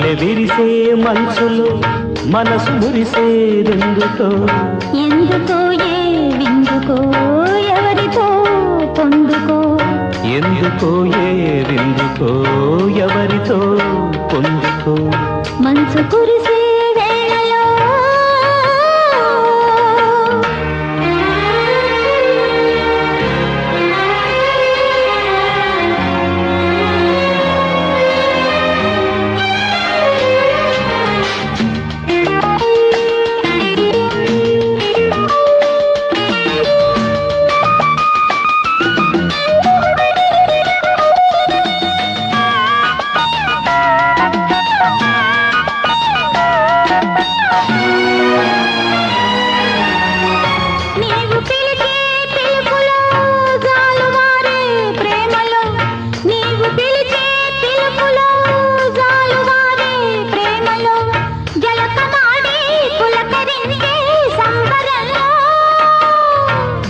మల్లె విరిసే మనసులో మనసు మురిసేదెందుకో ఎందుకో ఏ విందుకో ఎవరితో పొందుకో ఎందుకో ఏ విందుకో ఎవరితో పొందుకో మనసు కురిసే వేళలో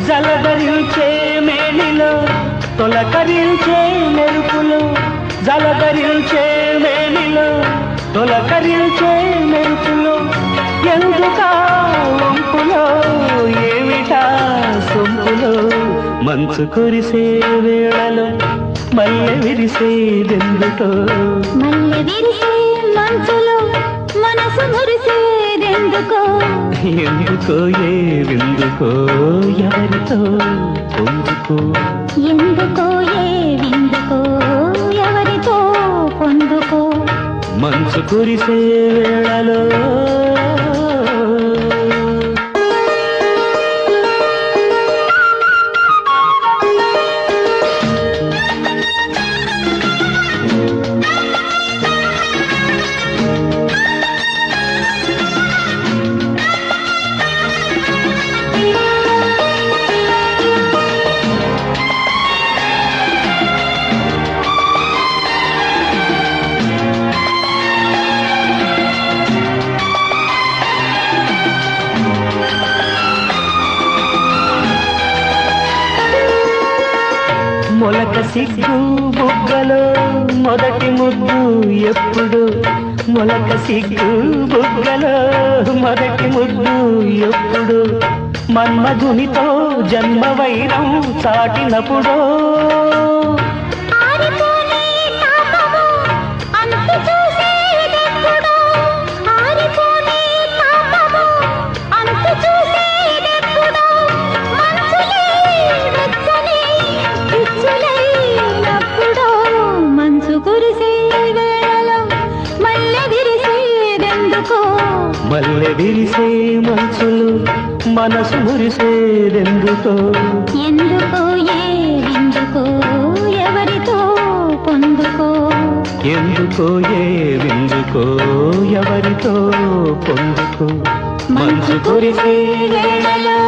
జలధరించే మేనిలో తొలకరించే మెరుపులో జలధరించే మేనిలో తొలకరించే మెరుపులో ఎందుకా వంపులో ఏమిటా సొంపులో మంచు కురిసే వేళలో మల్లె విరిసేదెందుకో మల్లె విరిసే మనసులో మనసు మురిసేదెందుకో ఎందుకో ఏ విందుకో ఎవరితో పొందుకో ఎందుకో ఏ విందుకో ఎవరితో పొందుకో మంచు కురిసే వేళలో మొలక సిగ్గు బుగ్గలో మొదటి ముద్దు ఎప్పుడు మొలక సిగ్గు బుగ్గలో మొదటి ముద్దు ఎప్పుడు మన్మధునితో జన్మ వైరం చాటినప్పుడో మల్లె విరిసే మనసులు మనసు మురిసేదెందుకో ఎందుకో ఏ విందుకో ఎవరితో పొందుకో ఎందుకో ఏ విందుకో ఎవరితో పొందుకో మంచు కురిసే వేళలో